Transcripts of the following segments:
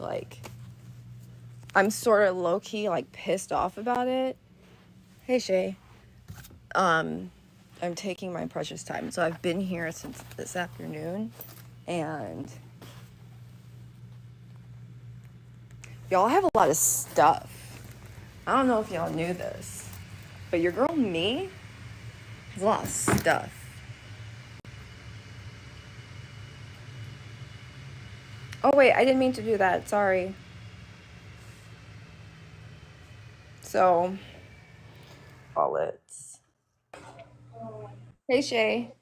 like, I'm sort of low-key, like, pissed off about it. Hey, Shay. I'm taking my precious time. So I've been here since this afternoon, and y'all have a lot of stuff. I don't know if y'all knew this, but your girl, me, has a lot of stuff. Oh, wait, I didn't mean to do that. Sorry. So, wallets. Hey, Shay.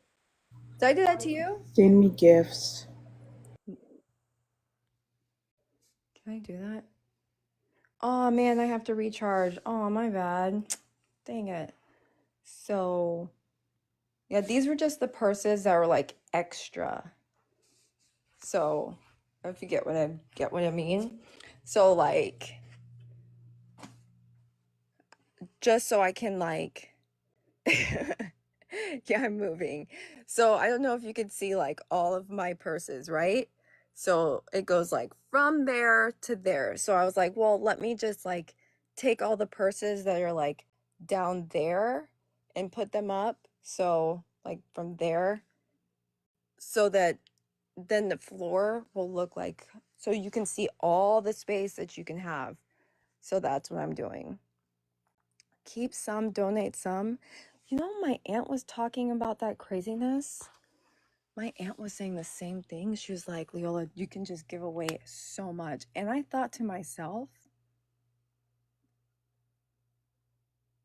Did I do that to you? Send me gifts. Can I do that? Oh, man, I have to recharge. Oh, my bad. Dang it. So, yeah, these were just the purses that were like extra. So, if you get what I mean. So, like, just so I can like yeah, I'm moving. So, I don't know if you could see like all of my purses, right? So, it goes like from there to there. So, I was like, well, let me just like take all the purses that are like down there and put them up. So, like from there, so that then the floor will look like, so you can see all the space that you can have. So that's what I'm doing. Keep some, donate some. You know, my aunt was talking about that craziness. My aunt was saying the same thing. She was like, Leola, you can just give away so much. And I thought to myself,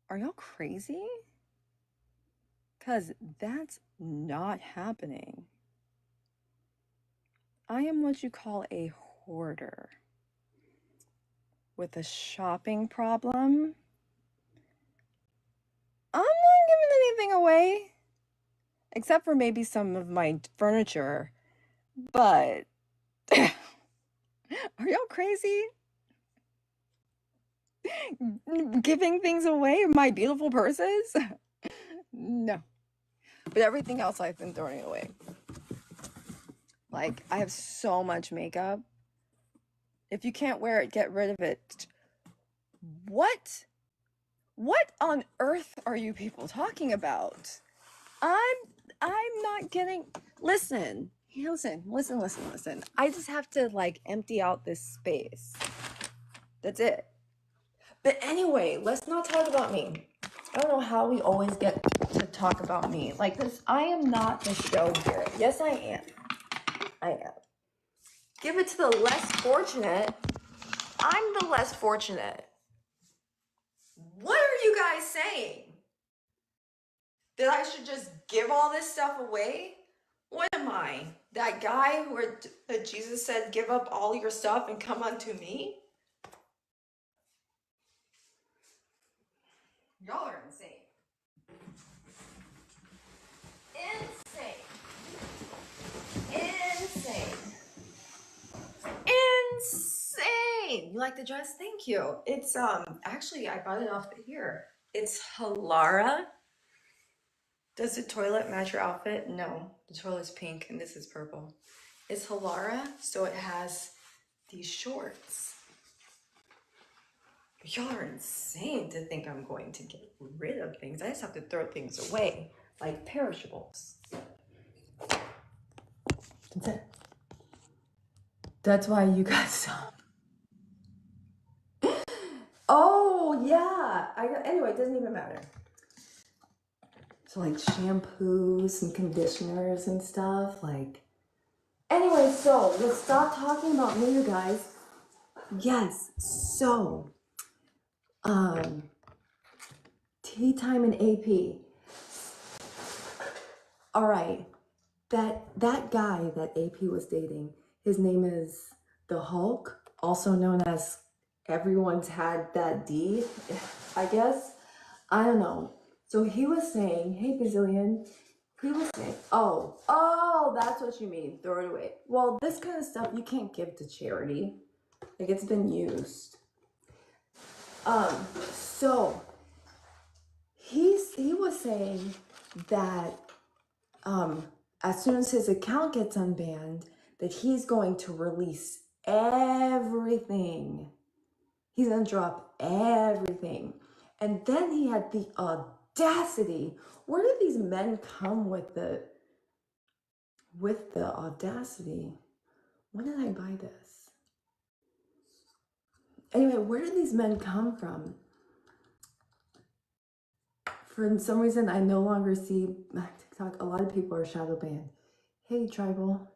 are y'all crazy? Because that's not happening. I am what you call a hoarder with a shopping problem. I'm not giving anything away, except for maybe some of my furniture. But are y'all crazy? Giving things away? My beautiful purses? No. But everything else I've been throwing away. Like, I have so much makeup. If you can't wear it, get rid of it. What? What on earth are you people talking about? I'm not getting. Listen. Listen. I just have to like empty out this space. That's it. But anyway, let's not talk about me. I don't know how we always get to talk about me. Like this, I am not the show here. Yes, I am. I am. Give it to the less fortunate. I'm the less fortunate. What are you guys saying? That I should just give all this stuff away? What am I? That guy that Jesus said, give up all your stuff and come unto me? Y'all are insane. Insane. You like the dress? Thank you. It's actually I bought it off here. It's Halara. Does the toilet match your outfit? No. The toilet's pink and this is purple. It's Halara, so it has these shorts. But y'all are insane to think I'm going to get rid of things. I just have to throw things away, like perishables. That's it. That's why you guys. Oh yeah. Anyway, it doesn't even matter. So like shampoos and conditioners and stuff. Like. Anyway, so let's stop talking about me, you guys. Yes. So, tea time in AP. All right. That guy that AP was dating, his name is the Hulk, also known as everyone's had that D, I guess. I don't know. So he was saying, hey Bazillion, he was saying, oh, that's what you mean, throw it away. Well, this kind of stuff you can't give to charity. Like it's been used. So he was saying that as soon as his account gets unbanned, that he's going to release everything. He's gonna drop everything. And then he had the audacity. Where did these men come with the audacity? When did I buy this? Anyway, where did these men come from? For some reason, I no longer see TikTok. A lot of people are shadow banned. Hey, Tribal.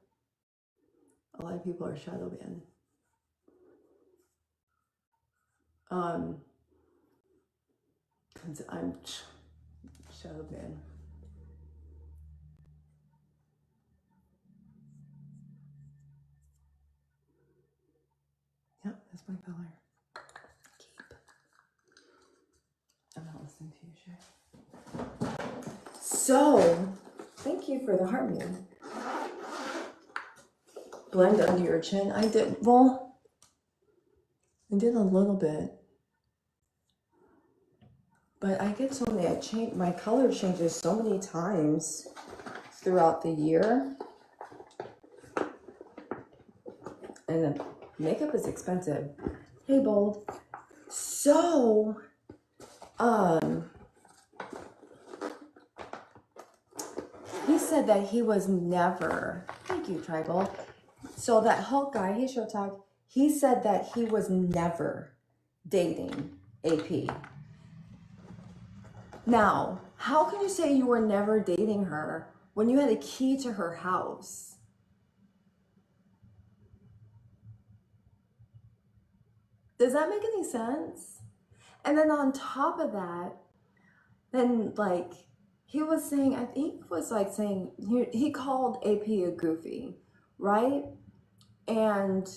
A lot of people are shadow banned. Because I'm shadow banned. Yep, that's my color. Keep. I'm not listening to you, Shay. So, thank you for the harmony. Blend under your chin. I did a little bit. But I get so many, my color changes so many times throughout the year. And the makeup is expensive. Hey, Bold. So, he said that he was never, thank you, Tribal. So that Hulk guy, he showed talk, he said that he was never dating AP. Now, how can you say you were never dating her when you had a key to her house? Does that make any sense? And then on top of that, then like, he was saying, I think it was like saying, he called AP a goofy, right? And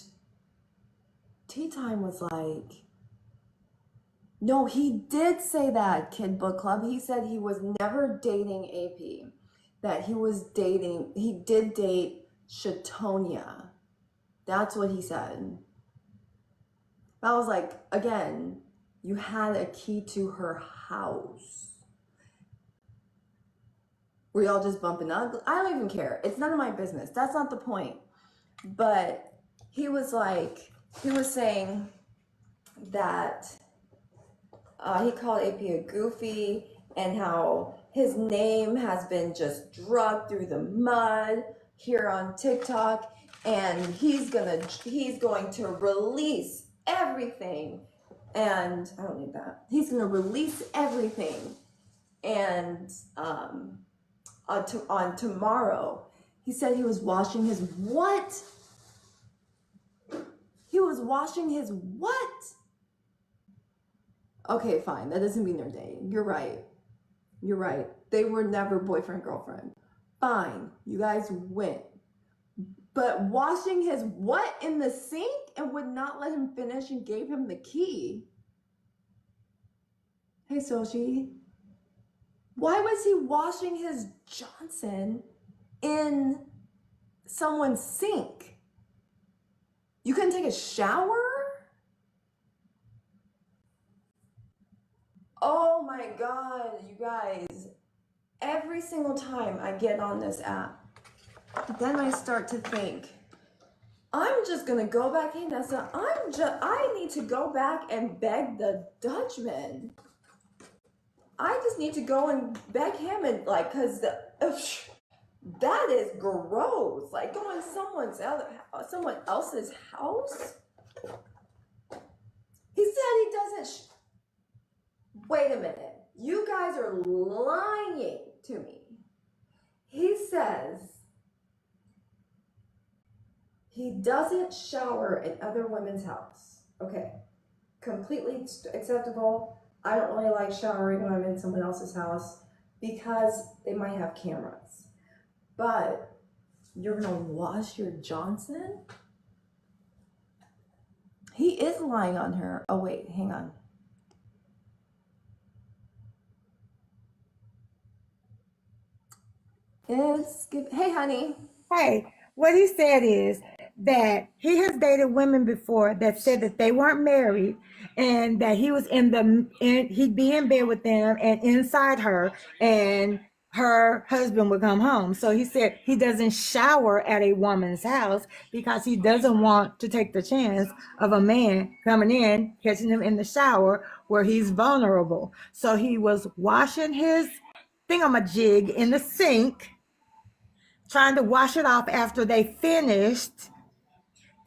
Tea Time was like, no, he did say that, Kid Book Club. He said he was never dating AP, that he did date Shatonia. That's what he said. I was like, again, you had a key to her house. Were y'all just bumping up? I don't even care. It's none of my business. That's not the point. But he was saying that he called AP a goofy and how his name has been just dragged through the mud here on TikTok, and he's going to release everything. And I don't need that. He's going to release everything. And on tomorrow, he said he was washing his what? He was washing his what? Okay, fine. That doesn't mean they're dating. You're right. They were never boyfriend, girlfriend. Fine. You guys went. But washing his what in the sink and would not let him finish and gave him the key. Hey, Soshi. Why was he washing his Johnson in someone's sink? You couldn't take a shower? Oh my God, you guys. Every single time I get on this app, then I start to think, I'm just gonna go back, hey Nessa, I need to go back and beg the Dutchman. I just need to go and beg him and like, cause that is gross. Like going someone else's house. He said he doesn't. Wait a minute. You guys are lying to me. He says he doesn't shower in other women's house. Okay. Completely acceptable. I don't really like showering when I'm in someone else's house because they might have cameras. But you're gonna wash your Johnson? He is lying on her. Oh wait, hang on. Hey honey. Hey, what he said is that he has dated women before that said that they weren't married and that he was he'd be in bed with them and inside her, and her husband would come home. So he said he doesn't shower at a woman's house because he doesn't want to take the chance of a man coming in, catching him in the shower where he's vulnerable. So he was washing his thingamajig in the sink, trying to wash it off after they finished.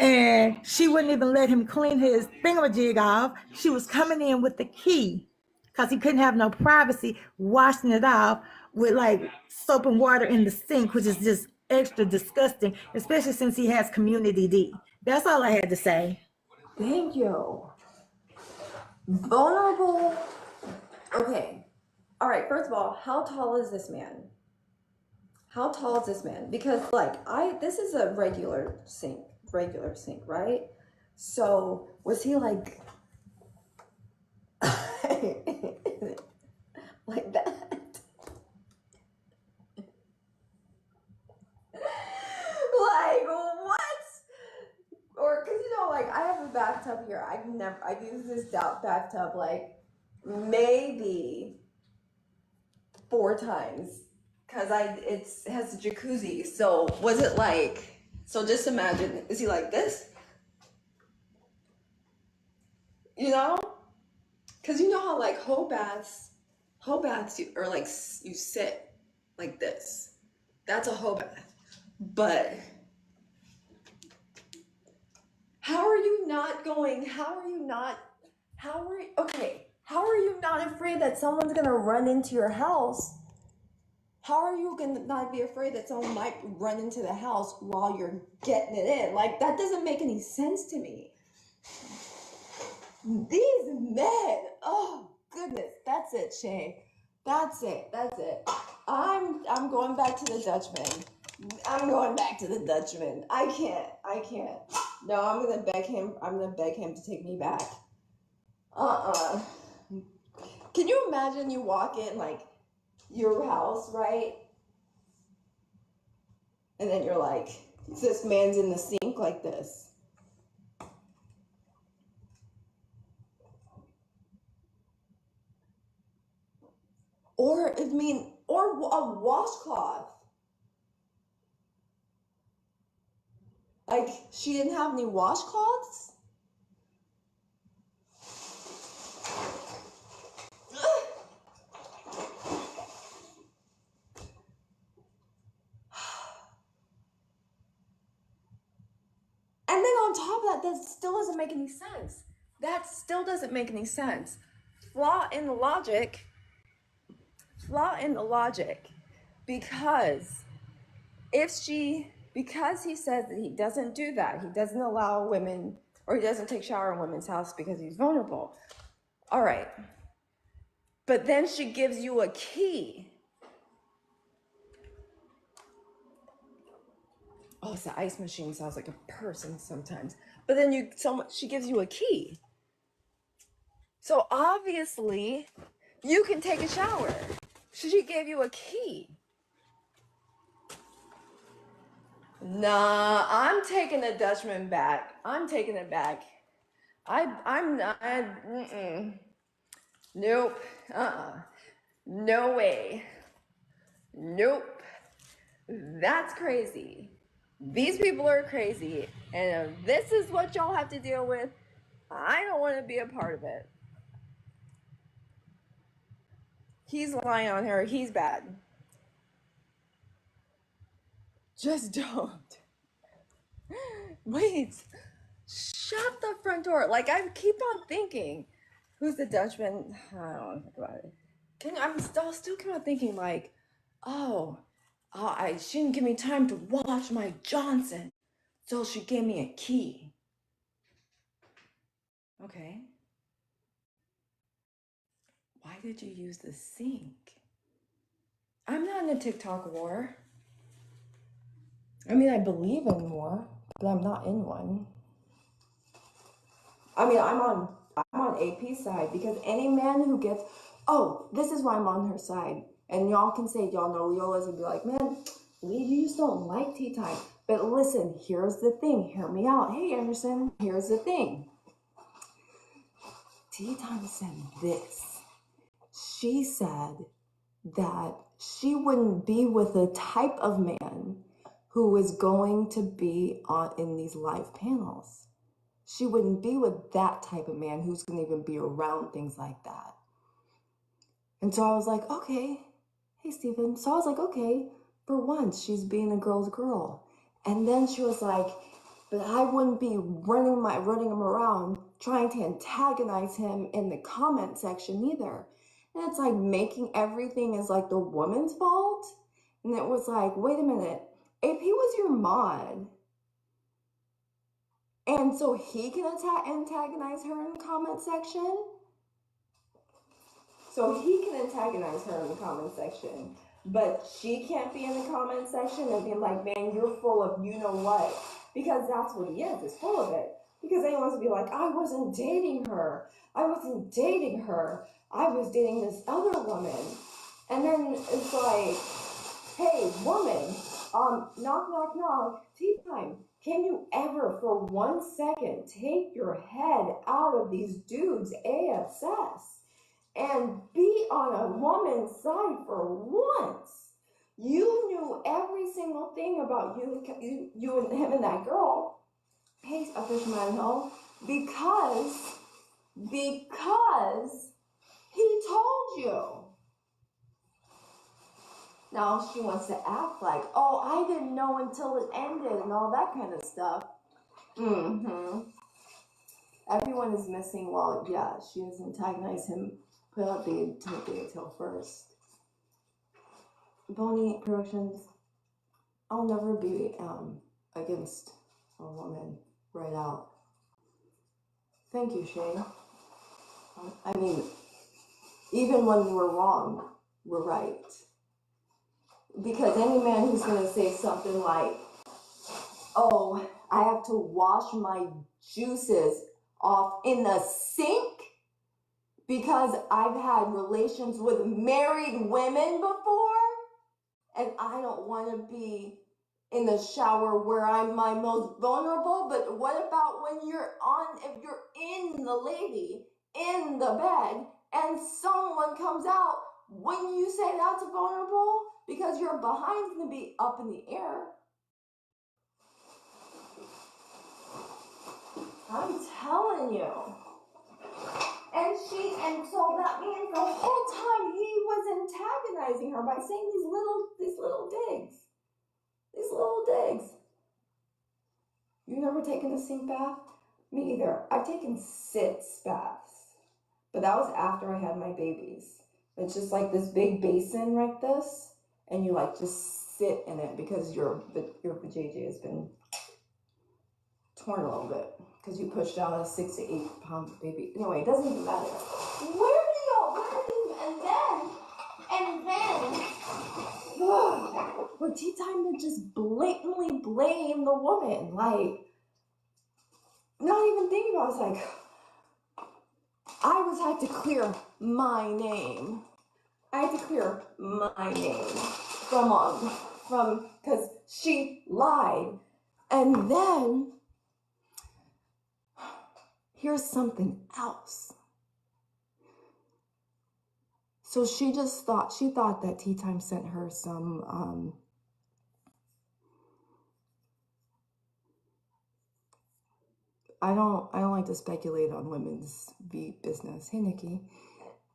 And she wouldn't even let him clean his thingamajig off. She was coming in with the key because he couldn't have no privacy, washing it off with like soap and water in the sink, which is just extra disgusting, especially since he has community D. That's all I had to say. Thank you. Vulnerable. Okay. All right. First of all, how tall is this man? How tall is this man? Because this is a regular sink, right? So was he like like that? Like what? Or because I have a bathtub here. I've used this bathtub like maybe 4 times because it has a jacuzzi. So was it like? So just imagine, is he like this? Because you know how like whole baths are like you sit like this. That's a whole bath. But how are you not afraid that someone's gonna run into your house? How are you gonna not be afraid that someone might run into the house while you're getting it in? Like, that doesn't make any sense to me. These men, oh goodness, that's it, Shay. That's it. I'm going back to the Dutchman. I can't. No, I'm gonna beg him to take me back. Can you imagine you walk in like your house, right? And then you're like, this man's in the sink like this. Or a washcloth. Like, she didn't have any washcloths? And then on top of that still doesn't make any sense. Flaw in the logic. Because because he says that he doesn't do that, he doesn't allow women, or he doesn't take shower in women's house because he's vulnerable. All right. But then she gives you a key. Oh, it's the ice machine sounds like a person sometimes. But then she gives you a key. So obviously, you can take a shower. She gave you a key. Nah, I'm taking the Dutchman back. I'm taking it back. I'm not. Nope. No way. Nope. That's crazy. These people are crazy. And if this is what y'all have to deal with, I don't want to be a part of it. He's lying on her. He's bad. Just don't. Wait. Shut the front door. Like, I keep on thinking, who's the Dutchman? I don't want to think about it. I'm still keep on thinking, like, she didn't give me time to wash my Johnson, so she gave me a key. Okay. Why did you use the sink? I'm not in a TikTok war. I mean, I believe in war, but I'm not in one. I mean, I'm on AP's side, because any man who gets, this is why I'm on her side. And y'all can say y'all know Leola's and be like, man, Lee, you just don't like tea time. But listen, here's the thing. Hear me out. Hey, Anderson, here's the thing. Tea time said this. She said that she wouldn't be with the type of man who is going to be in these live panels. She wouldn't be with that type of man who's going to even be around things like that. And so I was like, okay, hey, Stephen. So I was like, okay, for once, she's being a girl's girl. And then she was like, but I wouldn't be running him around trying to antagonize him in the comment section either. And it's like making everything is like the woman's fault. And it was like, wait a minute, if he was your mod, and so he can antagonize her in the comment section, but she can't be in the comment section and be like, man, you're full of you know what. Because that's what he is full of it. Because then he wants to be like, I wasn't dating her. I was dating this other woman. And then it's like, hey, woman, knock, knock, knock, tea time. Can you ever, for 1 second, take your head out of these dudes' ASS and be on a woman's side for once? You knew every single thing about you and him and that girl. Hey, a fisherman hill, because he told you. Now she wants to act like, oh, I didn't know until it ended and all that kind of stuff. Everyone is missing. Well, yeah, she has antagonized him. Put out the detail first. Boney Productions, I'll never be against a woman right out. Thank you, Shay. I mean, even when we're wrong, we're right. Because any man who's going to say something like, oh, I have to wash my juices off in the sink because I've had relations with married women before, and I don't want to be in the shower where I'm my most vulnerable. But what about when if you're in the bed, and someone comes out, wouldn't you say that's vulnerable? Because your behind's going to be up in the air. I'm telling you. And so that means the whole time he was antagonizing her by saying these little digs. These little digs. You never taken a sink bath? Me either. I've taken sitz baths. But that was after I had my babies. It's just like this big basin like this, and you like just sit in it because your vajayjay has been torn a little bit because you pushed out a 6 to 8 pound baby. Anyway, it doesn't even matter. And then, for tea time to just blatantly blame the woman, like, not even thinking about it. I was like, I had to clear my name. From because she lied. And then here's something else. So she thought that Tea Time sent her some I don't like to speculate on women's business. Hey, Nikki.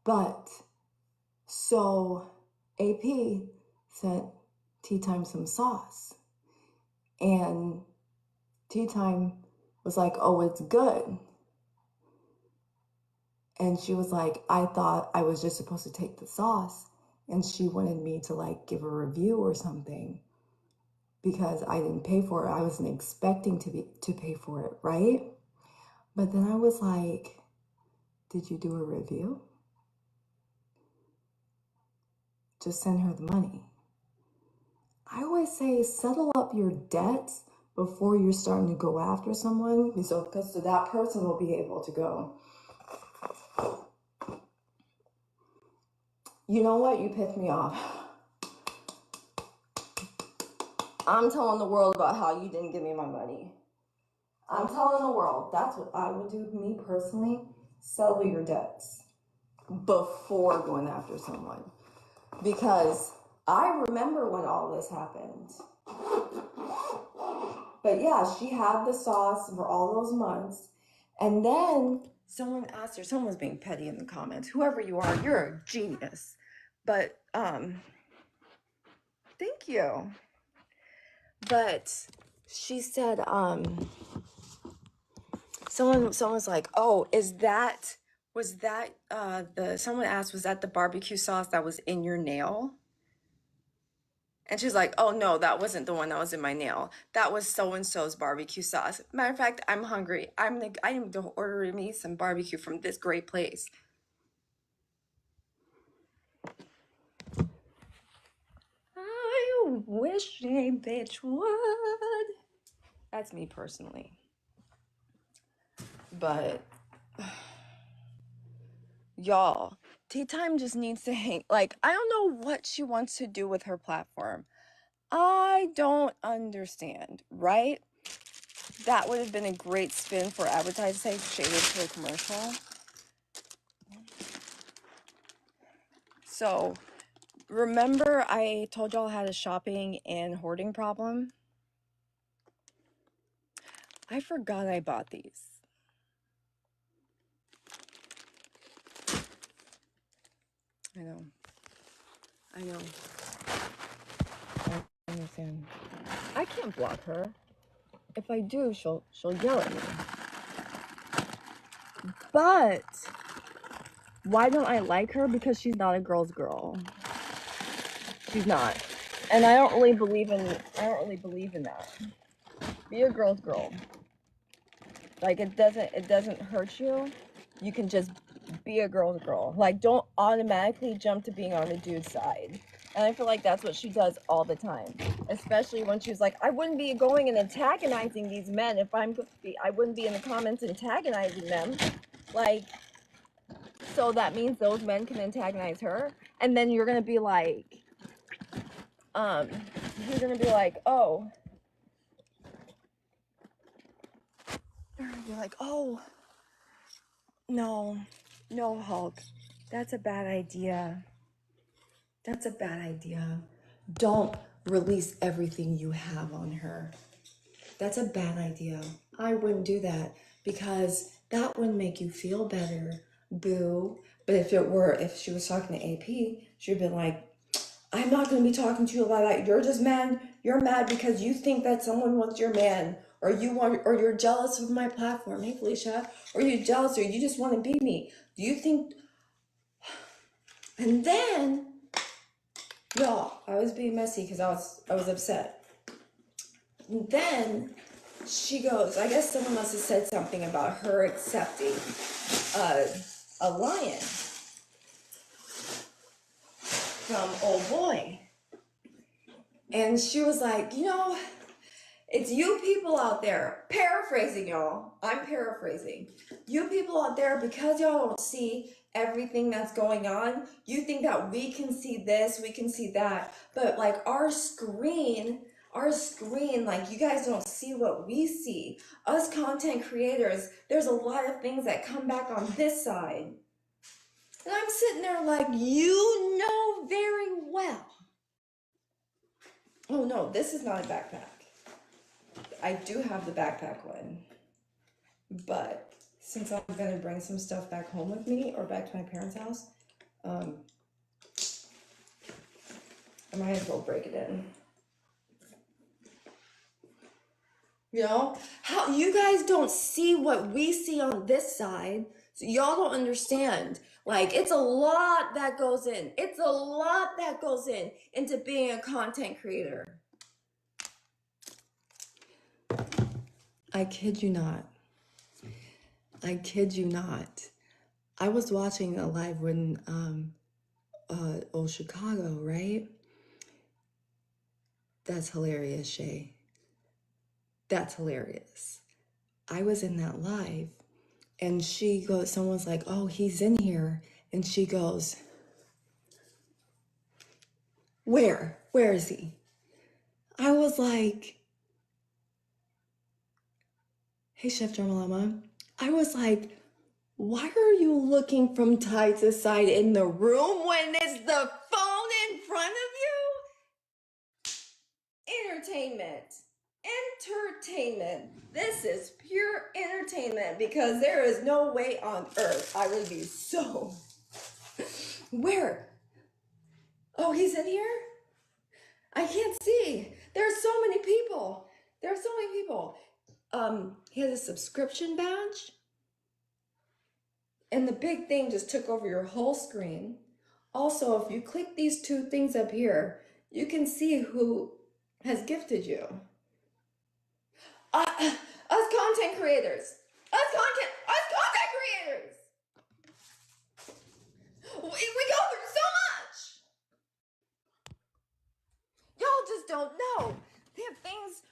But so AP sent Tea Time some sauce. And Tea Time was like, oh, it's good. And she was like, I thought I was just supposed to take the sauce. And she wanted me to like give a review or something because I didn't pay for it. I wasn't expecting to pay for it, right? But then I was like, did you do a review? Just send her the money. I always say settle up your debts before you're starting to go after someone, because so that person will be able to go, you know what, you pissed me off. I'm telling the world about how you didn't give me my money. I'm telling the world. That's what I would do, me personally. Settle your debts before going after someone. Because I remember when all this happened. But yeah, she had the sauce for all those months. And then someone asked her, someone was being petty in the comments, whoever you are, you're a genius. But thank you. But she said, someone was like, oh, someone asked, was that the barbecue sauce that was in your nail? And she's like, oh no, that wasn't the one that was in my nail. That was so-and-so's barbecue sauce. Matter of fact, I'm hungry. I need to order me some barbecue from this great place. I wish a bitch would. That's me personally. But y'all, Tea Time just needs to hang. Like, I don't know what she wants to do with her platform. I don't understand, right? That would have been a great spin for advertising, shaded to a commercial. So, remember I told y'all I had a shopping and hoarding problem? I forgot I bought these. I know. I understand. I can't block her. If I do, she'll yell at me. But why don't I like her? Because she's not a girl's girl. She's not. And I don't really believe in that. Be a girl's girl. Like, it doesn't hurt you. You can just be a girl's girl. Like, don't automatically jump to being on the dude's side. And I feel like that's what she does all the time. Especially when she's like, I wouldn't be going and antagonizing these men if I wouldn't be in the comments antagonizing them. Like, so that means those men can antagonize her. And then you're gonna be like, oh, you're like, oh, no, Hulk, that's a bad idea. That's a bad idea. Don't release everything you have on her. That's a bad idea. I wouldn't do that because that wouldn't make you feel better, boo. But if she was talking to AP, she'd been like, I'm not going to be talking to you about that. You're just mad. You're mad because you think that someone wants your man, or you're jealous of my platform. Hey, Felicia, or you're jealous, or you just want to be me. Do you think? And then, y'all, I was being messy because I was upset. And then she goes, I guess someone must have said something about her accepting a lion from old boy. And she was like, it's you people out there, paraphrasing y'all, I'm paraphrasing. You people out there, because y'all don't see everything that's going on, you think that we can see this, we can see that, but like our screen, like you guys don't see what we see. Us content creators, there's a lot of things that come back on this side. And I'm sitting there like, you know very well. Oh no, this is not a backpack. I do have the backpack one, but since I'm gonna bring some stuff back home with me or back to my parents' house, I might as well break it in. How you guys don't see what we see on this side, so y'all don't understand. Like, it's a lot that goes in. It's a lot that goes into being a content creator. I kid you not. I was watching a live when old Chicago, right? That's hilarious, Shay. That's hilarious. I was in that live and someone's like, oh, he's in here. And she goes, where is he? I was like, hey, Chef Jamalama. I was like, why are you looking from side to side in the room when it's the phone in front of you? entertainment. Entertainment. This is pure entertainment because there is no way on earth I would be so. Where? Oh, he's in here? I can't see. There's so many people. There are so many people. He has a subscription badge. And the big thing just took over your whole screen. Also, if you click these two things up here, you can see who has gifted you. Us content creators. Us content creators. We go through so much. Y'all just don't know. They have things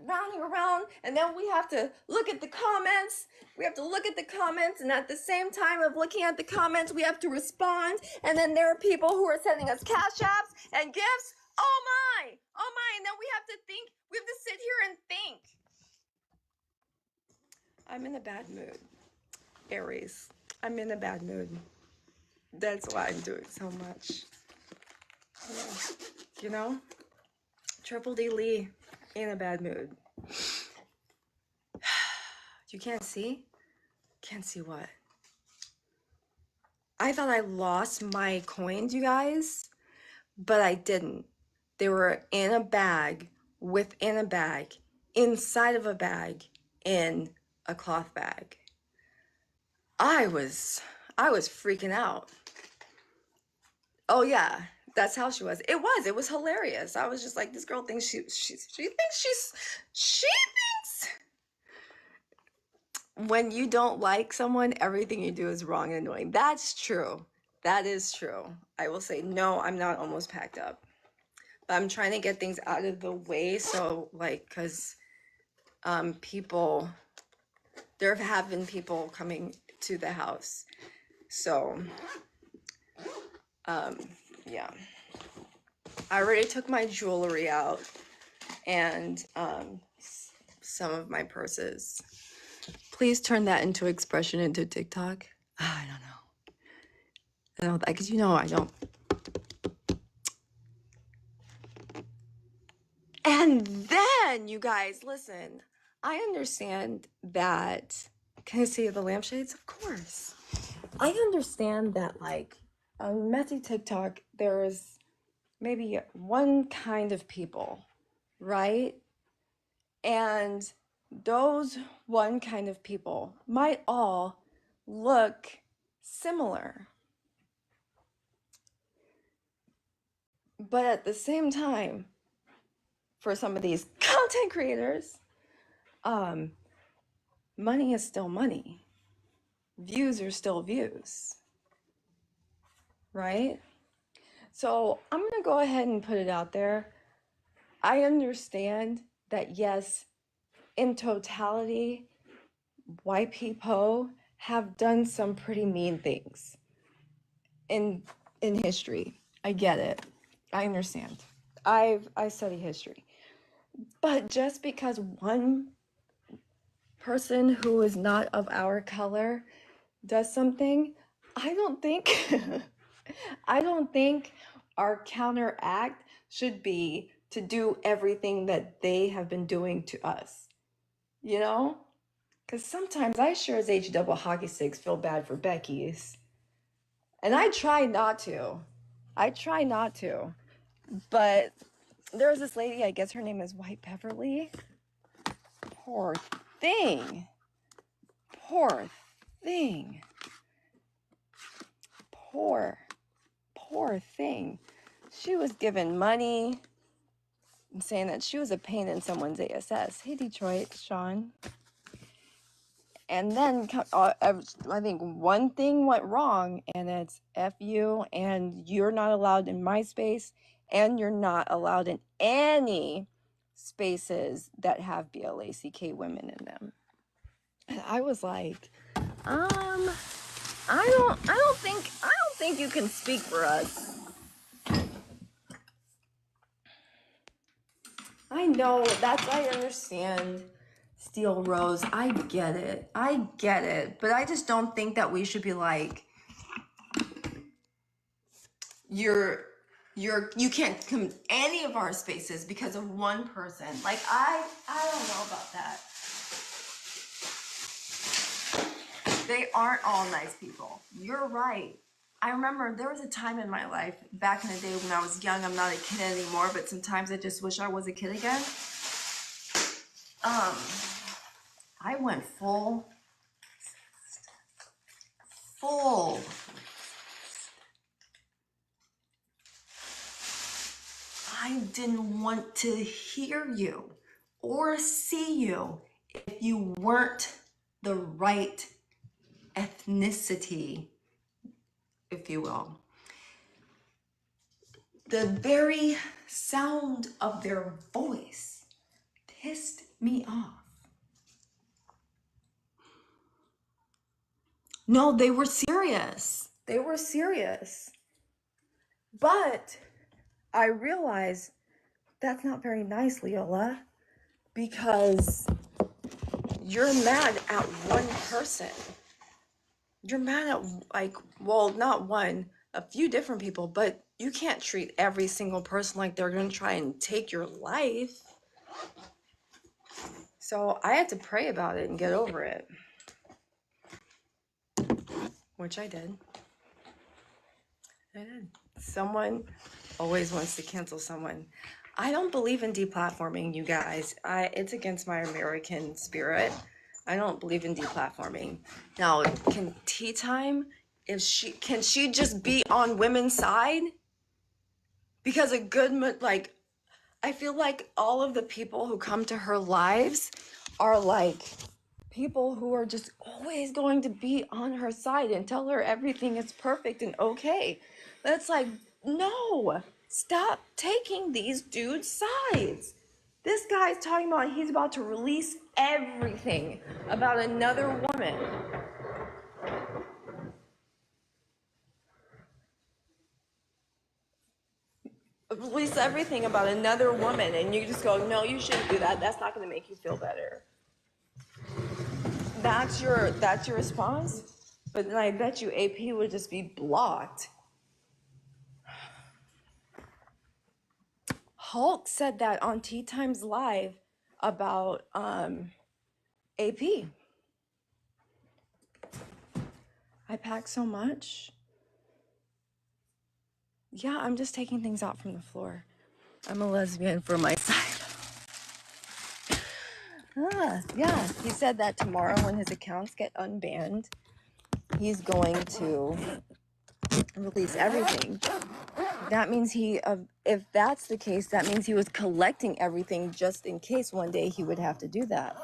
rounding around, and then we have to look at the comments. We have to look at the comments, and at the same time of looking at the comments, we have to respond. And then there are people who are sending us cash apps and gifts. Oh my, and then we have to think. We have to sit here and think. I'm in a bad mood, Aries. I'm in a bad mood. That's why I'm doing so much. Yeah. You know? Triple D Lee in a bad mood. You can't see? Can't see what? I thought I lost my coins, you guys, but I didn't. They were in a bag, within a bag, inside of a bag, in a cloth bag. I was freaking out. Oh yeah, that's how she was. It was hilarious. I was just like, this girl thinks she thinks when you don't like someone, everything you do is wrong and annoying. That's true. That is true. I will say, no, I'm not almost packed up. But I'm trying to get things out of the way. So like, cause people, there have been people coming to the house. So, yeah. I already took my jewelry out and some of my purses. Please turn that into expression into TikTok. I don't know. Because you know I don't. And then, you guys, listen. I understand that. Can I see the lampshades? Of course. I understand that, like, on messy TikTok, there is maybe one kind of people, right? And those one kind of people might all look similar. But at the same time, for some of these content creators, money is still money. Views are still views, right? So I'm going to go ahead and put it out there. I understand that, yes, in totality, white people have done some pretty mean things in history. I get it. I understand. I study history. But just because one person who is not of our color does something, I don't think our counteract should be to do everything that they have been doing to us. You know? Because sometimes I sure as H double hockey sticks feel bad for Becky's. And I try not to. But there's this lady, I guess her name is White Beverly. Poor thing. Poor thing. She was given money and saying that she was a pain in someone's ASS. Hey, Detroit, Sean. And then I think one thing went wrong, and it's F you, and you're not allowed in my space, and you're not allowed in any spaces that have BLACK women in them. And I was like, I don't think you can speak for us. I know, I understand. Steel Rose, I get it, but I just don't think that we should be like, you're You can't come any of our spaces because of one person. Like I don't know about that. They aren't all nice people. You're right. I remember there was a time in my life back in the day when I was young. I'm not a kid anymore, but sometimes I just wish I was a kid again. I went full. I didn't want to hear you or see you if you weren't the right ethnicity, if you will. The very sound of their voice pissed me off. No, they were serious. They were serious. But I realized that's not very nice, Leola, because you're mad at one person. You're mad at, like, well, not one, a few different people, but you can't treat every single person like they're going to try and take your life. So I had to pray about it and get over it, which I did. Someone always wants to cancel someone. I don't believe in deplatforming, you guys. It's against my American spirit. I don't believe in deplatforming. Now, can Tea Time, can she just be on women's side? Because I feel like all of the people who come to her lives are like people who are just always going to be on her side and tell her everything is perfect and okay. That's like, no, stop taking these dudes' sides. This guy's talking about he's about to release everything about another woman. Release everything about another woman, and you just go, no, you shouldn't do that. That's not going to make you feel better. That's your response? But then I bet you AP would just be blocked. Hulk said that on Tea Times Live about AP. I pack so much. Yeah, I'm just taking things out from the floor. I'm a lesbian for my side. Yeah, he said that tomorrow when his accounts get unbanned, he's going to release everything. That means if that's the case, that means he was collecting everything just in case one day he would have to do that.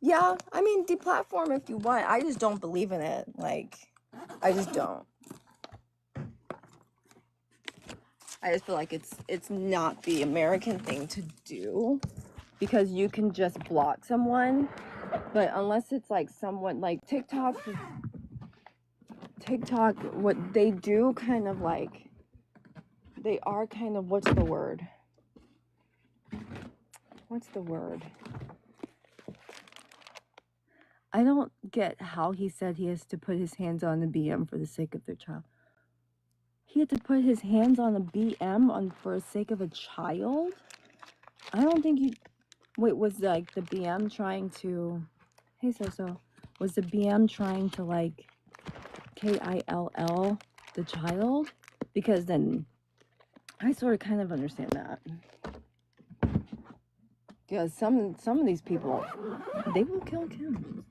Yeah, I mean, deplatform if you want. I just don't believe in it. Like, I just don't. I just feel like it's not the American thing to do, because you can just block someone, but unless it's like someone like TikTok, what they do kind of like, they are kind of, what's the word? I don't get how he said he has to put his hands on the BM for the sake of their child. He had to put his hands on a BM for the sake of a child? I don't think you... Wait, was like the BM trying to... Hey, so was the BM trying to like KILL the child? Because then I sort of kind of understand that. Because some of these people, they will kill Kim.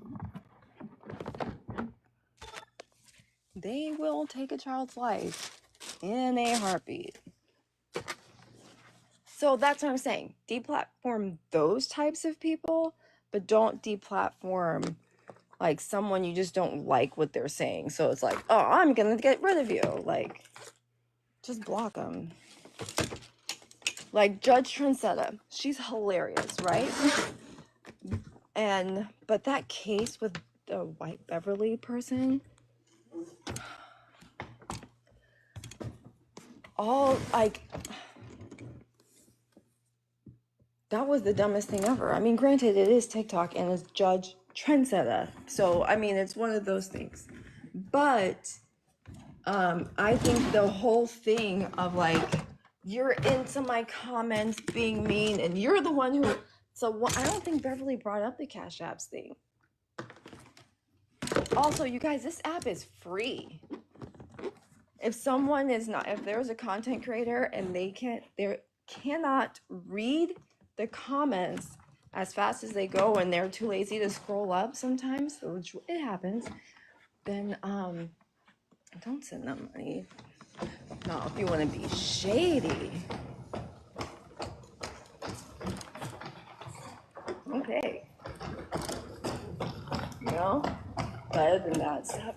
They will take a child's life in a heartbeat. So that's what I'm saying. Deplatform those types of people, but don't deplatform like someone you just don't like what they're saying. So it's like, oh, I'm gonna get rid of you. Like, just block them. Like Judge Trincetta, she's hilarious, right? But that case with the white Beverly person, all like, that was the dumbest thing ever. I mean, granted, it is TikTok and it's Judge Trendsetter. So, I mean, it's one of those things. But I think the whole thing of like, you're into my comments being mean and you're the one who, so I don't think Beverly brought up the Cash Apps thing. Also, you guys, this app is free. If someone is not, if there's a content creator and they cannot read the comments as fast as they go and they're too lazy to scroll up sometimes, which it happens, then don't send them money. No, if you want to be shady. Okay. You know? But other than that stuff.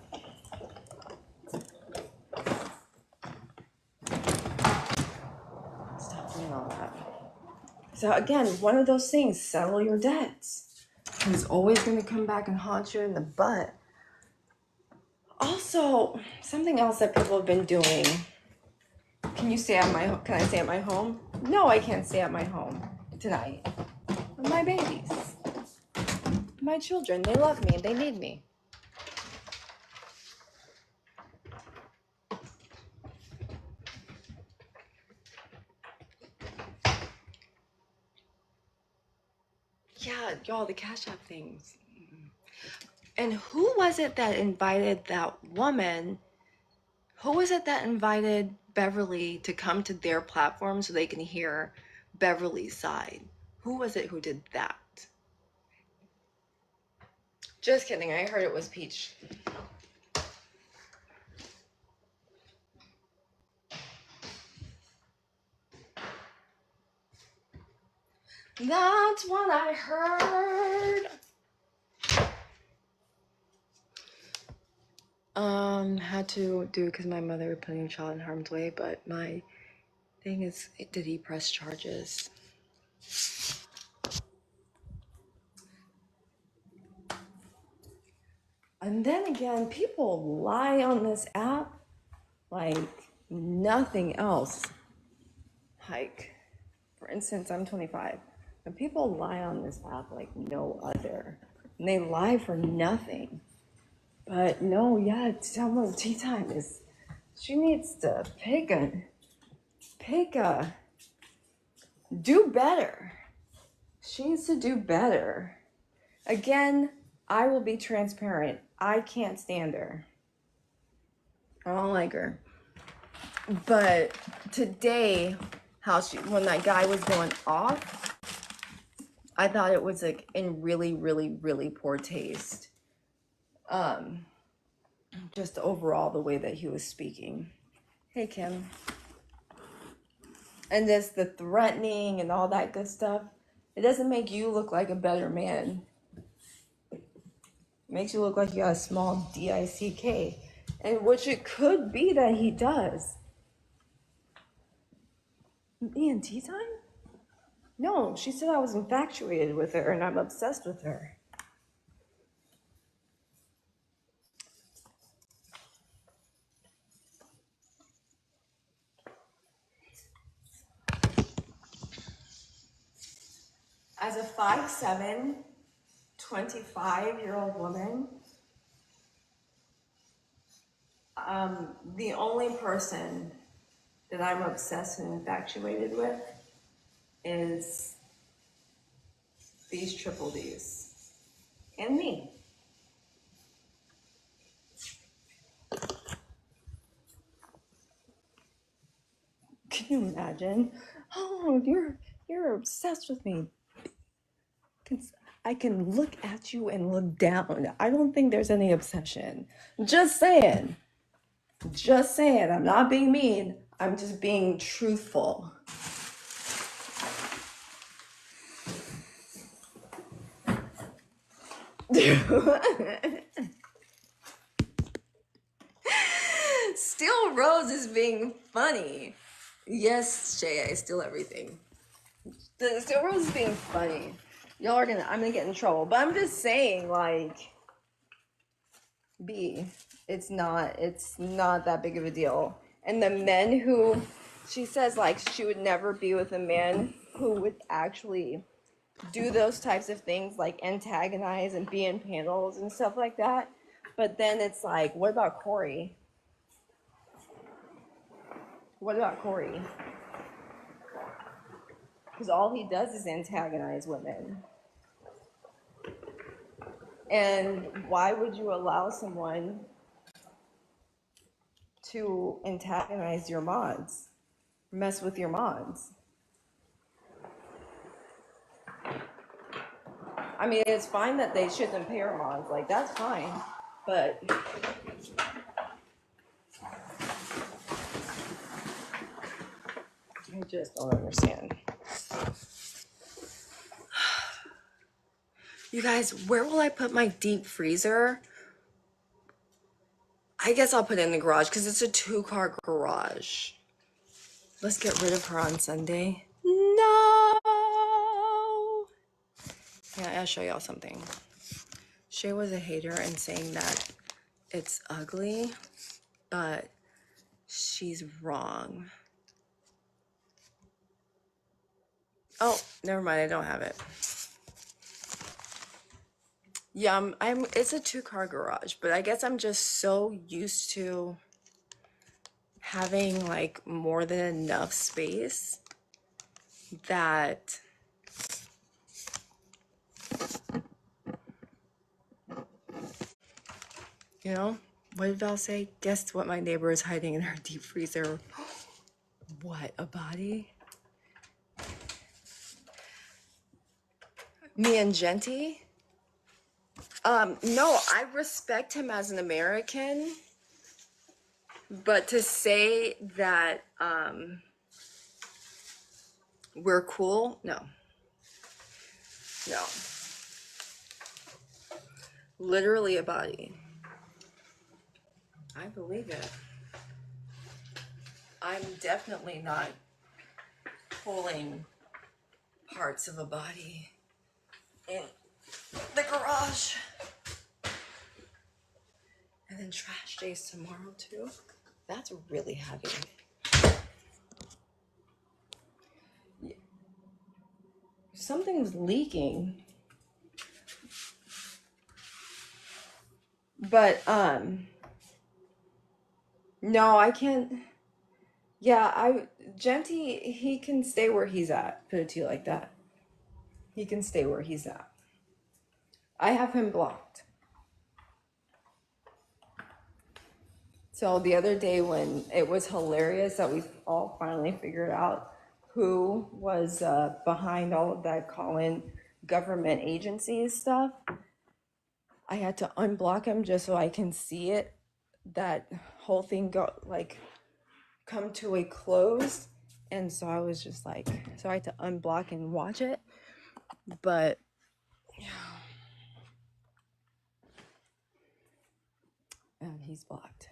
Stop doing all that. So again, one of those things, settle your debts. It's always going to come back and haunt you in the butt. Also, something else that people have been doing. Can I stay at my home? No, I can't stay at my home tonight. My babies. My children, they love me and they need me. Yeah, y'all, the Cash App things. And who was it that invited that woman? Who was it that invited Beverly to come to their platform so they can hear Beverly's side? Who was it who did that? Just kidding, I heard it was Peach. That's what I heard. Had to do because my mother putting a child in harm's way, but my thing is, did he press charges? And then again, people lie on this app like nothing else. Like, for instance, I'm 25, and people lie on this app like no other. And they lie for nothing. But no, yeah, someone tea time is, she needs to do better. She needs to do better. Again, I will be transparent. I can't stand her. I don't like her. But today, when that guy was going off, I thought it was like in really, really, really poor taste. Just overall the way that he was speaking. Hey, Kim. And just the threatening and all that good stuff. It doesn't make you look like a better man. It makes you look like you got a small DICK. And which it could be that he does. Me and tea time? No, she said I was infatuated with her and I'm obsessed with her. As a 5'7", 25-year-old woman, the only person that I'm obsessed and infatuated with is these triple Ds and me. Can you imagine? Oh, you're obsessed with me. I can look at you and look down. I don't think there's any obsession. Just saying. Just saying. I'm not being mean. I'm just being truthful. Still Rose is being funny. Yes, Shay, I steal everything. Still Rose is being funny. I'm gonna get in trouble. But I'm just saying, like, it's not that big of a deal. And the men who, she says, like, she would never be with a man who would actually do those types of things, like antagonize and be in panels and stuff like that. But then it's like, what about Corey? What about Corey? Because all he does is antagonize women. And why would you allow someone to antagonize your mods, mess with your mods? I mean, it's fine that they shouldn't pair mods, like that's fine, but I just don't understand. You guys, where will I put my deep freezer? I guess I'll put it in the garage because it's a 2-car garage. Let's get rid of her on Sunday. No! Yeah, I'll show y'all something. Shay was a hater and saying that it's ugly, but she's wrong. Oh, never mind, I don't have it. Yeah, it's a 2-car garage, but I guess I'm just so used to having like more than enough space that you know, what did Val say? Guess what my neighbor is hiding in her deep freezer? What, a body? Me and Genty? No, I respect him as an American, but to say that we're cool, no. No. Literally a body. I believe it. I'm definitely not pulling parts of a body in the garage. And then trash days tomorrow too. That's really heavy. Yeah. Something's leaking. But no, I can't. Yeah, Genty, he can stay where he's at. Put it to you like that. He can stay where he's at. I have him blocked. So the other day when it was hilarious that we all finally figured out who was behind all of that call-in government agencies stuff, I had to unblock him just so I can see it. That whole thing come to a close. And so I was just like, so I had to unblock and watch it. But yeah. And he's blocked.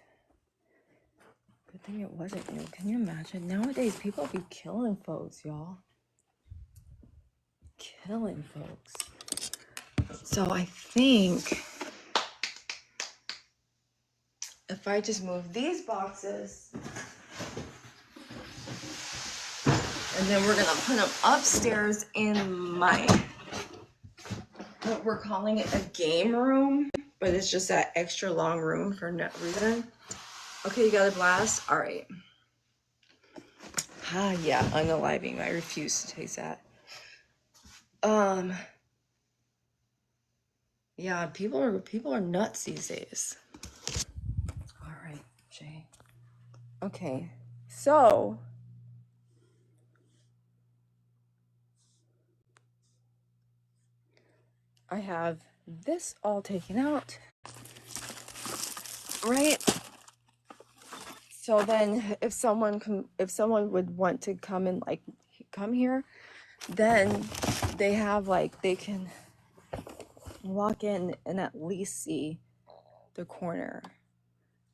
Good thing it wasn't you. Can you imagine? Nowadays, people be killing folks, y'all. Killing folks. So I think if I just move these boxes, and then we're gonna put them upstairs in my, what we're calling it, a game room, but it's just that extra long room for no reason. Okay, you got a blast? All right. Ah, yeah, unaliving. I refuse to taste that. Yeah, people are nuts these days. All right, Jay. Okay, so I have this all taken out, right? So then if someone would want to come and like come here, then they have like, they can walk in and at least see the corner.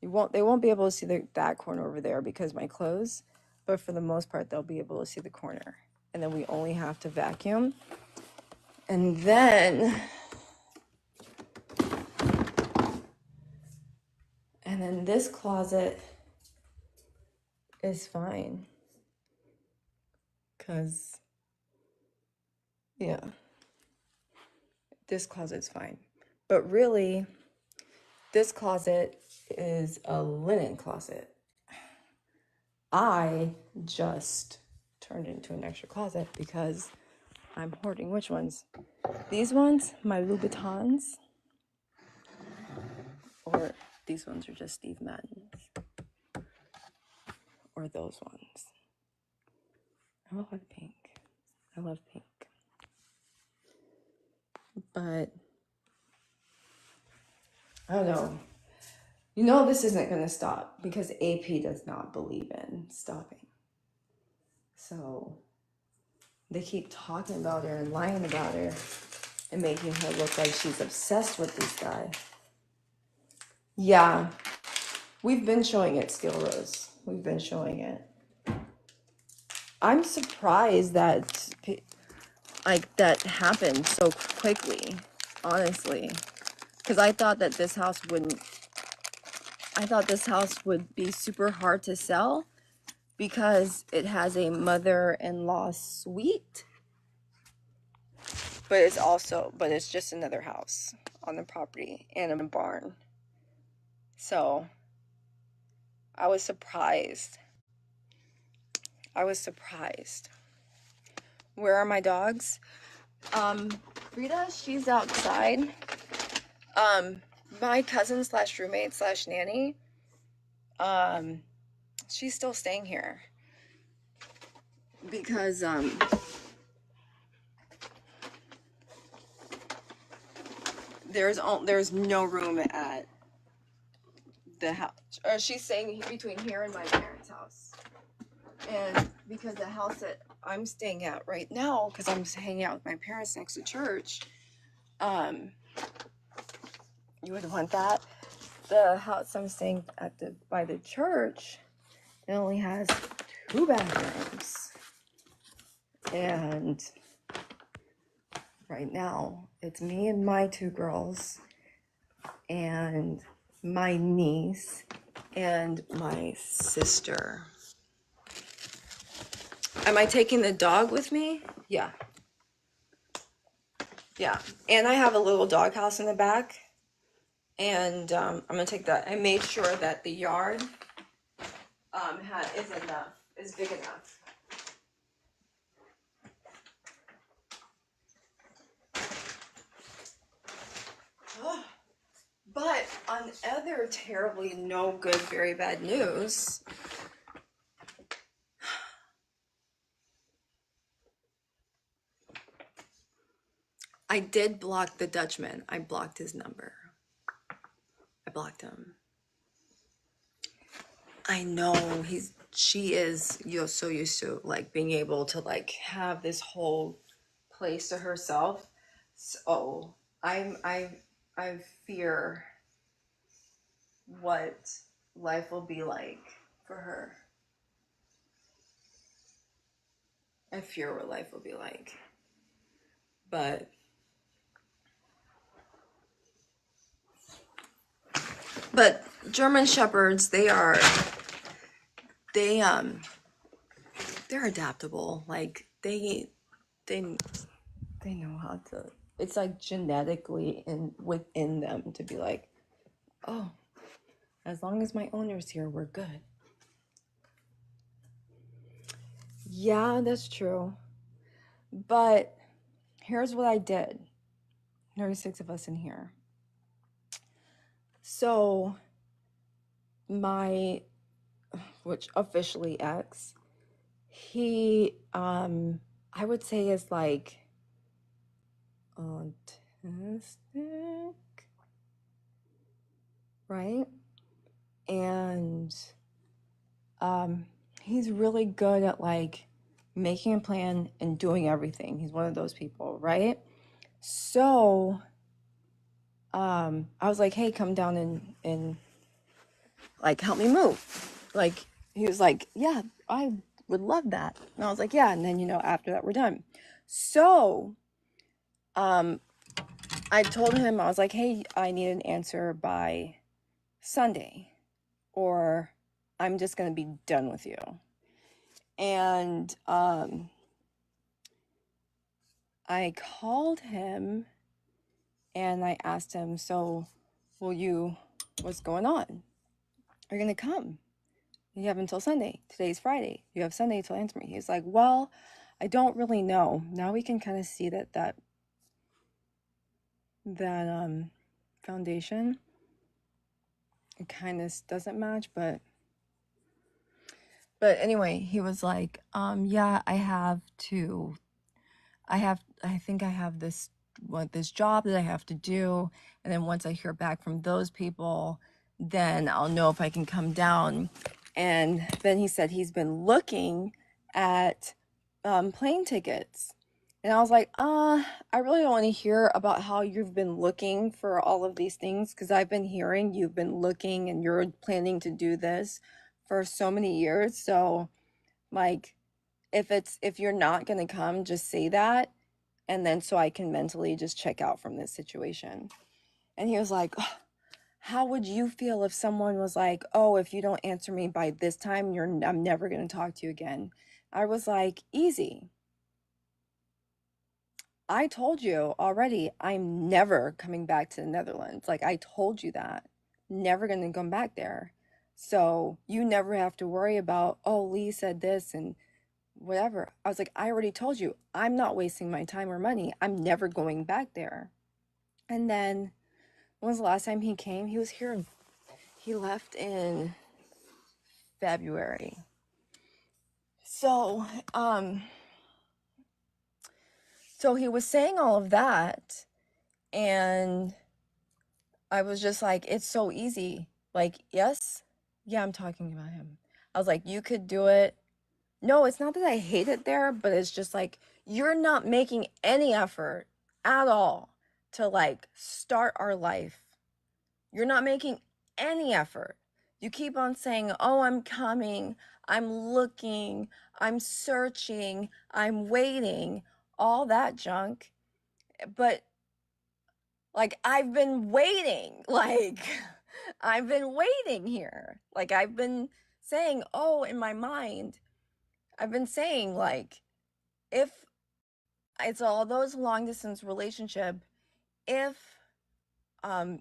They won't be able to see that corner over there because my clothes, but for the most part they'll be able to see the corner. And then we only have to vacuum. And then this closet is fine. Cause yeah, this closet's fine. But really, this closet is a linen closet. I just turned it into an extra closet because I'm hoarding. Which ones? These ones, my Louboutins, or these ones are just Steve Madden's, or those ones. I love pink. I love pink. But I don't know. You know this isn't going to stop because AP does not believe in stopping. So they keep talking about her and lying about her and making her look like she's obsessed with this guy. Yeah, we've been showing it, Steel Rose. We've been showing it. I'm surprised that that happened so quickly, honestly, because I thought this house would be super hard to sell because it has a mother-in-law suite, but it's just another house on the property and a barn. So I was surprised. Where are my dogs? Frida, she's outside. My cousin / roommate / nanny, she's still staying here because there's no room at the house. She's staying between here and my parents' house, and because the house that I'm staying at right now, because I'm hanging out with my parents next to church, you would want that. The house I'm staying at by the church, it only has 2 bathrooms, and right now it's me and my 2 girls and my niece and my sister. Am I taking the dog with me? Yeah. And I have a little dog house in the back, and I'm gonna take that. I made sure that the yard is big enough. But on other terribly no good, very bad news, I did block the Dutchman. I blocked his number. I blocked him. I know she is, so used to like being able to like have this whole place to herself. So I fear what life will be like for her. I fear what life will be like. But German Shepherds, they're adaptable. Like they know how to. It's like genetically within them to be like, oh, as long as my owner's here, we're good. Yeah, that's true. But here's what I did. There's 6 of us in here. So which officially ex, he I would say is like autistic, right? And he's really good at like making a plan and doing everything. He's one of those people, right? So I was like, hey, come down and like help me move. Like he was like, yeah, I would love that. And I was like, yeah. And then after that we're done. So I told him, I was like, hey, I need an answer by Sunday or I'm just gonna be done with you. And I called him and I asked him, so what's going on? Are you gonna come? You have until Sunday. Today's Friday. You have Sunday to answer me. He's like, well, I don't really know. Now we can kind of see that foundation, it kind of doesn't match, but anyway, he was like, yeah, I think I have this job that I have to do, and then once I hear back from those people, then I'll know if I can come down. And then he said he's been looking at plane tickets. And I was like, I really don't want to hear about how you've been looking for all of these things, because I've been hearing you've been looking and you're planning to do this for so many years. So, like, if you're not going to come, just say that, and then so I can mentally just check out from this situation. And he was like, "Oh, how would you feel if someone was like, oh, if you don't answer me by this time, I'm never going to talk to you again?" I was like, easy. I told you already, I'm never coming back to the Netherlands. Like, I told you that. Never going to come back there. So you never have to worry about, oh, Lee said this and whatever. I was like, I already told you, I'm not wasting my time or money. I'm never going back there. And then, when was the last time he came? He was here. He left in February. So, so he was saying all of that, and I was just like, it's so easy. Like, yes, yeah, I'm talking about him. I was like, you could do it. No, it's not that I hate it there, but it's just like, you're not making any effort at all to like start our life. You're not making any effort. You keep on saying, oh, I'm coming, I'm looking, I'm searching, I'm waiting, all that junk. But like, I've been waiting. Like, I've been waiting here. Like, I've been saying, oh, in my mind, I've been saying, like, if it's all those long distance relationship, if um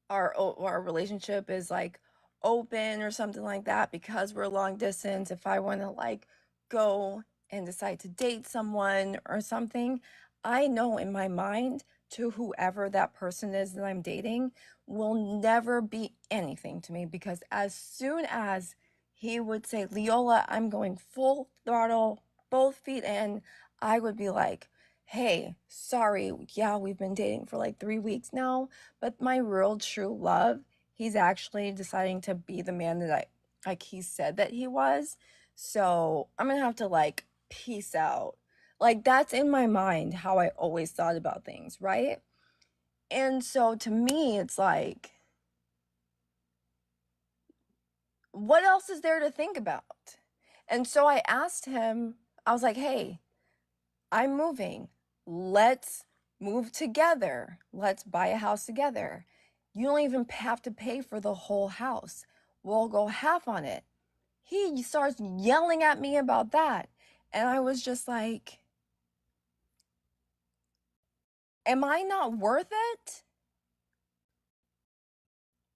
our relationship is like open or something like that, because we're long distance, if I want to like go and decide to date someone or something, I know in my mind, to whoever that person is that I'm dating, will never be anything to me, because as soon as he would say, Leola, I'm going full throttle, both feet in, I would be like, hey, sorry, yeah, we've been dating for like 3 weeks now, but my real true love, he's actually deciding to be the man that like he said that he was. So I'm gonna have to like peace out. Like, that's in my mind how I always thought about things, right? And so to me, it's like, what else is there to think about? And so I asked him, I was like, hey, I'm moving. Let's move together. Let's buy a house together. You don't even have to pay for the whole house. We'll go half on it. He starts yelling at me about that. And I was just like, am I not worth it?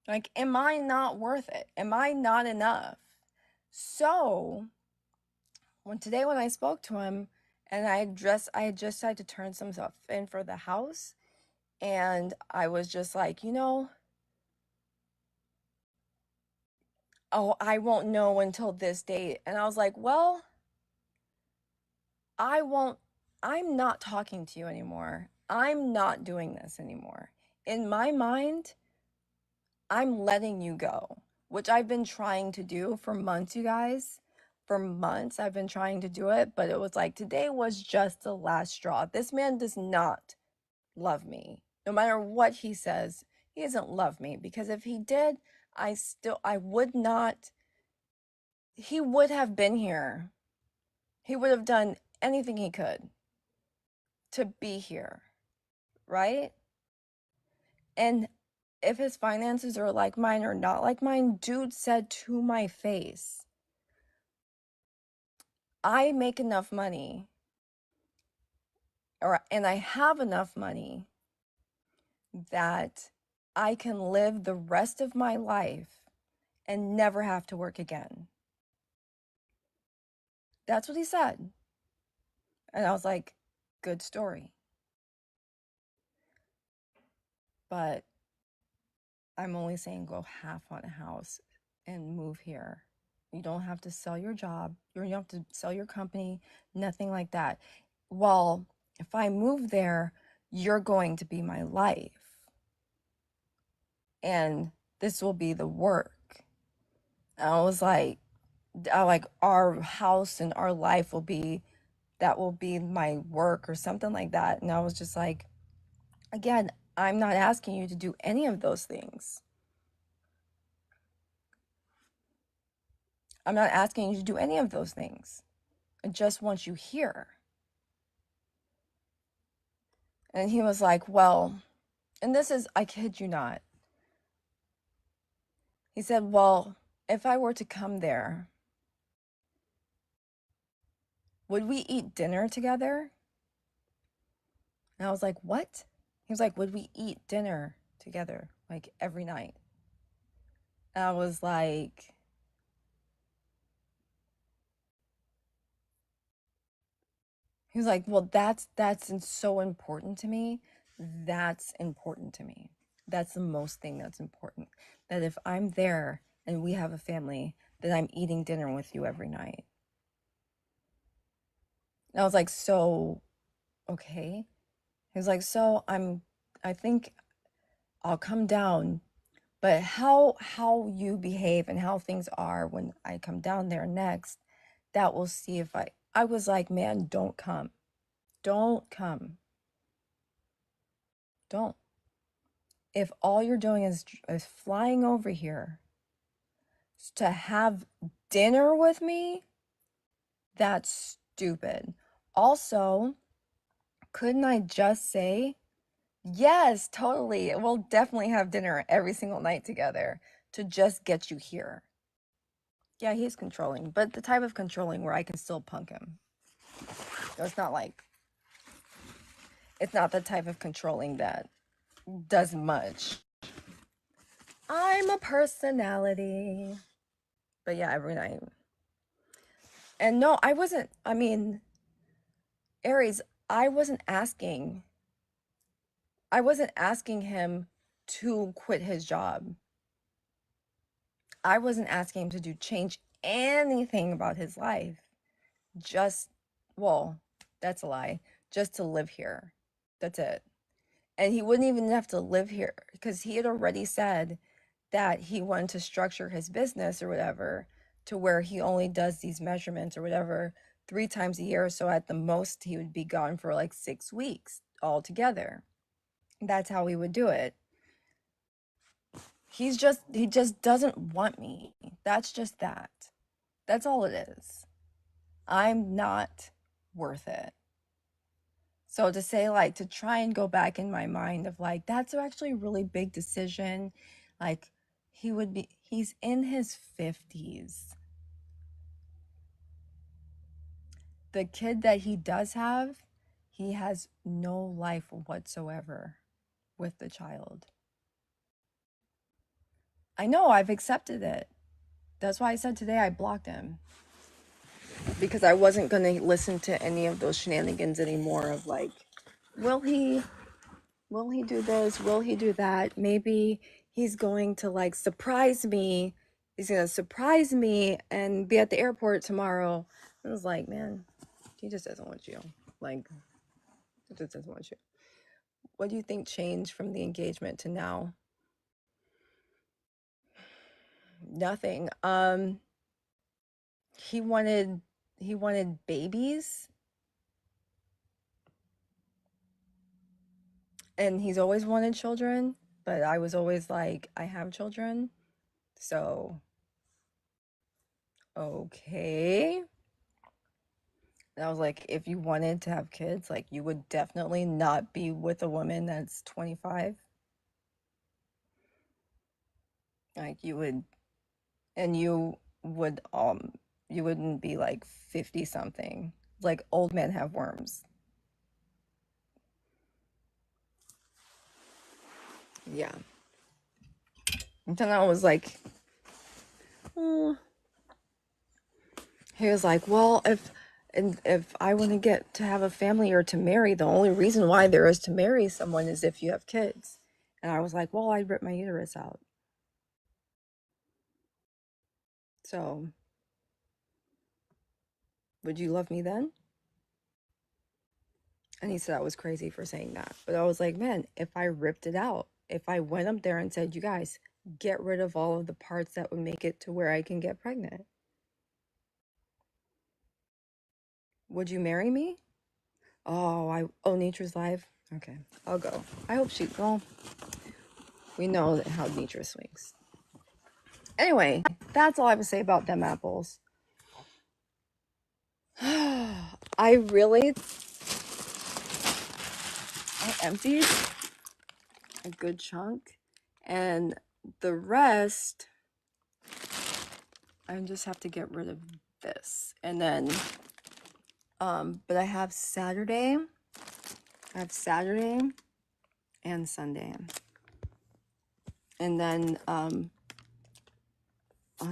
Like, am I not worth it? Am I not enough? So, when I spoke to him, and I had just had to turn some stuff in for the house, and I was just like, oh, I won't know until this date. And I was like, well, I won't, I'm not talking to you anymore. I'm not doing this anymore. In my mind, I'm letting you go, which I've been trying to do for months, you guys. For months, I've been trying to do it, but it was like, today was just the last straw. This man does not love me. No matter what he says, he doesn't love me, because if he did, I would not, he would have been here. He would have done anything he could to be here, right? And if his finances are like mine or not like mine, dude said to my face, I make enough money, and I have enough money that I can live the rest of my life and never have to work again. That's what he said. And I was like, good story. But I'm only saying go half on a house and move here. You don't have to sell your job. You don't have to sell your company, nothing like that. Well, if I move there, you're going to be my life. And this will be the work. And I was like, our house and our life will be, that will be my work or something like that. And I was just like, again, I'm not asking you to do any of those things. I'm not asking you to do any of those things. I just want you here. And he was like, well, and this is, I kid you not. He said, well, if I were to come there, would we eat dinner together? And I was like, what? He was like, would we eat dinner together, like every night? And I was like, he was like, well, that's so important to me. That's important to me. That's the most thing that's important. That if I'm there and we have a family, that I'm eating dinner with you every night. And I was like, so, okay. He was like, so I think I'll come down, but how you behave and how things are when I come down there next, that will see if I was like, man, don't come. Don't come. Don't. If all you're doing is flying over here to have dinner with me, that's stupid. Also, couldn't I just say, yes, totally. We'll definitely have dinner every single night together to just get you here. Yeah, he's controlling, but the type of controlling where I can still punk him. It's not like, it's not the type of controlling that does much. I'm a personality. But yeah, every night. And no, I wasn't, I mean, Aries, I wasn't asking him to quit his job. I wasn't asking him to change anything about his life. Just, well, that's a lie. Just to live here. That's it. And he wouldn't even have to live here because he had already said that he wanted to structure his business or whatever to where he only does these measurements or whatever 3 times a year. So at the most, he would be gone for like 6 weeks altogether. That's how we would do it. He just doesn't want me. That's just that. That's all it is. I'm not worth it. So to say, like, to try and go back in my mind of like, that's actually a really big decision. Like, he's in his 50s. The kid that he does have, he has no life whatsoever with the child. I know, I've accepted it. That's why I said today I blocked him. Because I wasn't going to listen to any of those shenanigans anymore of like, will he do this? Will he do that? Maybe he's going to like surprise me. He's going to surprise me and be at the airport tomorrow. I was like, man, he just doesn't want you. Like, he just doesn't want you. What do you think changed from the engagement to now? Nothing. He wanted babies. And he's always wanted children, but I was always like, I have children. So, okay. And I was like, if you wanted to have kids, like you would definitely not be with a woman that's 25. Like you would, and you wouldn't be like 50 something. Like old men have worms. Yeah. And then I was like, Mm. He was like, well, if I want to get to have a family or to marry, the only reason why there is to marry someone is if you have kids. And I was like, well, I'd rip my uterus out. So, would you love me then? And he said I was crazy for saying that. But I was like, man, if I ripped it out, if I went up there and said, you guys, get rid of all of the parts that would make it to where I can get pregnant, would you marry me? Oh, Nature's Live? Okay, I'll go. I hope well, we know how nature swings. Anyway, that's all I have to say about them apples. I emptied a good chunk, and the rest, I just have to get rid of this. And then, but I have Saturday and Sunday. And then, I'll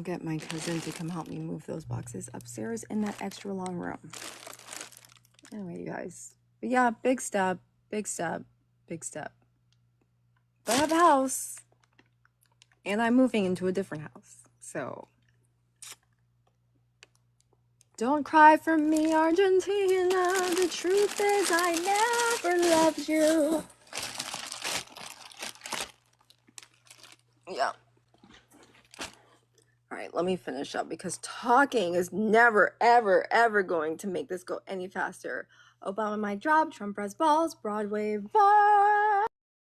get my cousin to come help me move those boxes upstairs in that extra long room. Anyway, you guys. But yeah, big step. But I have a house. And I'm moving into a different house. So, don't cry for me, Argentina. The truth is I never loved you. Yeah. All right, let me finish up because talking is never, ever, ever going to make this go any faster. Obama might drop, Trump press balls, Broadway vibe.